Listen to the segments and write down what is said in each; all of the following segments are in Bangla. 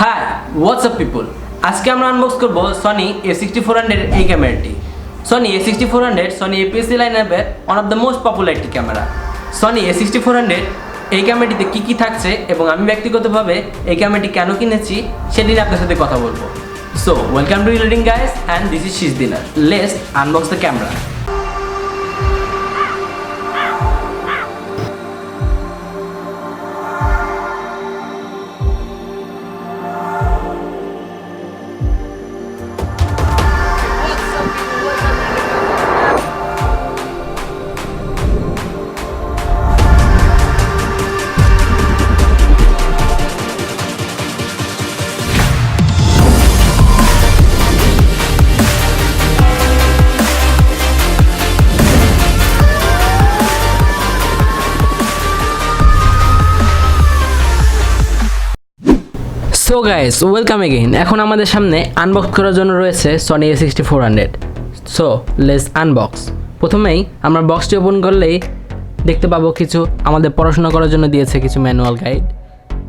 হাই হোয়াটস আপ পিপল, আজকে আমরা আনবক্স করব সনি A6400 এই ক্যামেরাটি। সনি A6400 সনি apsc লাইনআপের one of the most popular একটি ক্যামেরা। সনি A6400 এই ক্যামেরাটিতে কী কী থাকছে এবং আমি ব্যক্তিগতভাবে এই ক্যামেরাটি কেন কিনেছি সেটি নিয়ে আপনার সাথে কথা বলবো। সো ওয়েলকাম টু রিলেডিং guys and this is Shish Dinar. Let's unbox the camera. So guys welcome again. এখন আমাদের সামনে আনবক্স করার জন্য রয়েছে Sony A6400। So let's unbox. প্রথমেই আমরা বক্সটি ওপেন করলেই দেখতে পাবো কিছু আমাদের পড়াশোনা করার জন্য দিয়েছে কিছু ম্যানুয়াল গাইড।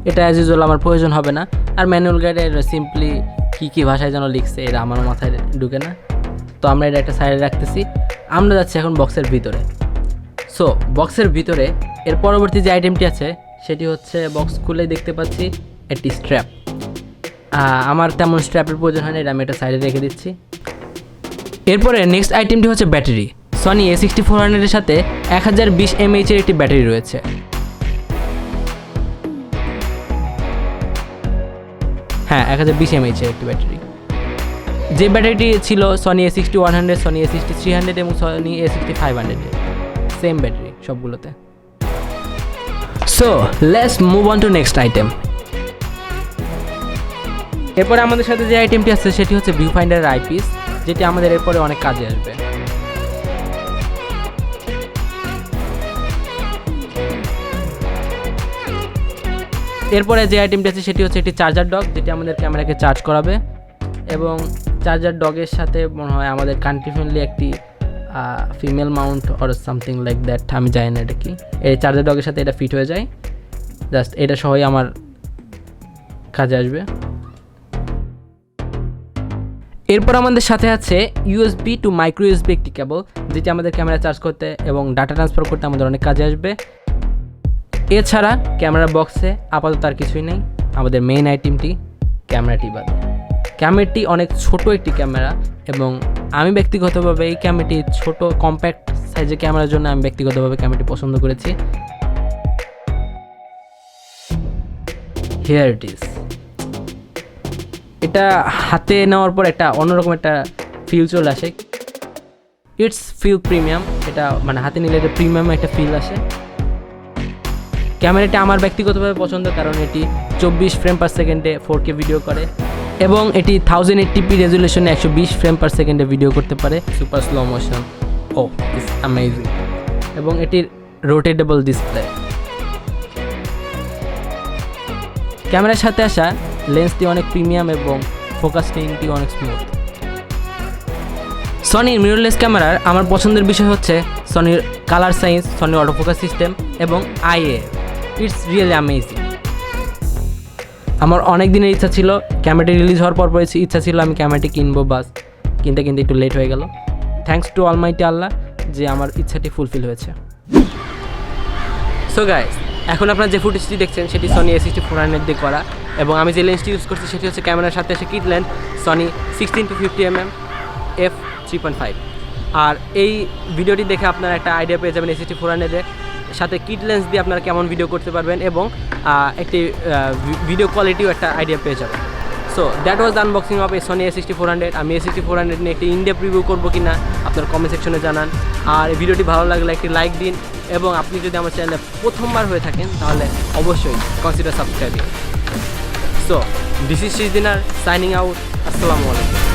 এটা অ্যাজ ইউজুয়াল আমার প্রয়োজন হবে না, আর ম্যানুয়াল গাইডে সিম্পলি কী ভাষায় যেন লিখছে এটা আমার মাথায় ঢুকে না, তো আমরা এটা একটা সাইডে রাখতেছি। আমরা যাচ্ছি এখন বক্সের ভিতরে। সো বক্সের ভিতরে এর পরবর্তী যে আইটেমটি আছে সেটি হচ্ছে বক্স খুলেই দেখতে পাচ্ছি একটি স্ট্র্যাপ। আমার তেমন স্ট্র্যাপের প্রয়োজন হয় না, এটা আমি একটা সাইডে রেখে দিচ্ছি। এরপরে নেক্সট আইটেমটি হচ্ছে ব্যাটারি। সনি A6400 এর সাথে 1020 mAh এর একটি ব্যাটারি রয়েছে। হ্যাঁ, 1020 mAh এর একটি ব্যাটারি। যে ব্যাটারিটি ছিল সনি A6100, সনি A6300 এবং সনি A6500 সেম ব্যাটারি সবগুলোতে। So let's move on to next item. এরপরে আমাদের সাথে যে আইটেমটি আছে সেটি হচ্ছে ভিউ ফাইন্ডার আইপিস, যেটি আমাদের এরপরে অনেক কাজে আসবে। এরপরে যে আইটেমটি আছে সেটি হচ্ছে একটি চার্জার ডক, যেটি আমাদের ক্যামেরাকে চার্জ করাবে, এবং চার্জার ডগের সাথে মনে হয় আমাদের কান্ট্রি ফ্রেন্ডলি একটি female Mount or something like that, আমি জানি না এটা কি। এই চার্জার ডগের সাথে এটা ফিট হয়ে যায়, জাস্ট এটা সহই আমার কাজে আসবে। এরপর আমাদের সাথে আছে ইউএসবি টু মাইক্রো ইউএসবি একটি কেবল, যেটি আমাদের ক্যামেরা চার্জ করতে এবং ডাটা ট্রান্সফার করতে আমাদের অনেক কাজে আসবে। এছাড়া ক্যামেরা বক্সে আপাতত আর কিছুই নেই, আমাদের মেইন আইটেমটি ক্যামেরাটি বাদে। ক্যামেরাটি অনেক ছোট একটি ক্যামেরা এবং আমি ব্যক্তিগতভাবে এই ক্যামেরাটি ছোট কম্প্যাক্ট সাইজের ক্যামেরার জন্য আমি ব্যক্তিগতভাবে ক্যামেরাটি পছন্দ করেছি। Here it is. এটা হাতে নেওয়ার পর একটা অন্যরকম একটা ফিল চলে আসে। It's feel premium. এটা মানে হাতে নিলে এটা প্রিমিয়াম একটা ফিল আসে। ক্যামেরাটি আমার ব্যক্তিগতভাবে পছন্দ, কারণ এটি 24 ফ্রেম পার সেকেন্ডে 4K ভিডিও করে এবং এটি 1080p রেজুলেশনে 120 ফ্রেম পার সেকেন্ডে ভিডিও করতে পারে, সুপার স্লো মোশন। ও ইটস অ্যামেজিং। এবং এটির রোটেটেবল ডিসপ্লে। ক্যামেরার সাথে আসা লেন্সটি অনেক প্রিমিয়াম এবং ফোকাসিংটি অনেক স্মুথ। সনির মিররলেস ক্যামেরার আমার পছন্দের বিষয় হচ্ছে সনির কালার সাইন্স, সনির অটোফোকাস সিস্টেম এবং আইএ। It's really amazing. আমার অনেক দিনের ইচ্ছা ছিল, ক্যামেরাটি রিলিজ হওয়ার পর ইচ্ছা ছিল আমি ক্যামেরাটি কিনবো, বাস কিনতে একটু লেট হয়ে গেল। থ্যাঙ্কস টু অলমাইটি আল্লাহ যে আমার ইচ্ছাটি ফুলফিল হয়েছে। সো গাইস, এখন আপনারা যে ফুটেজটি দেখছেন সেটি সনি A6400 দিয়ে করা, এবং আমি যে লেন্সটি ইউজ করছি সেটি হচ্ছে ক্যামেরার সাথে এসে kit lens Sony 16-50mm f3.5। আর এই ভিডিওটি দেখে আপনারা একটা আইডিয়া পেয়ে যাবেন A6400 এর সাথে কিট লেন্স দিয়ে আপনারা কেমন ভিডিও করতে পারবেন, এবং একটি ভিডিও কোয়ালিটিও একটা আইডিয়া পেয়ে যাবেন। So that was the unboxing of Sony A6400। আমি A6400 নিয়ে একটি ইনডেপথ রিভিউ করবো কিনা আপনার কমেন্ট সেকশনে জানান। আর এই ভিডিওটি ভালো লাগলে একটি লাইক দিন, এবং আপনি যদি আমার চ্যানেলে প্রথমবার হয়ে থাকেন তাহলে অবশ্যই consider subscribing. So this is Shish dinar signing out. আসসালামু আলাইকুম।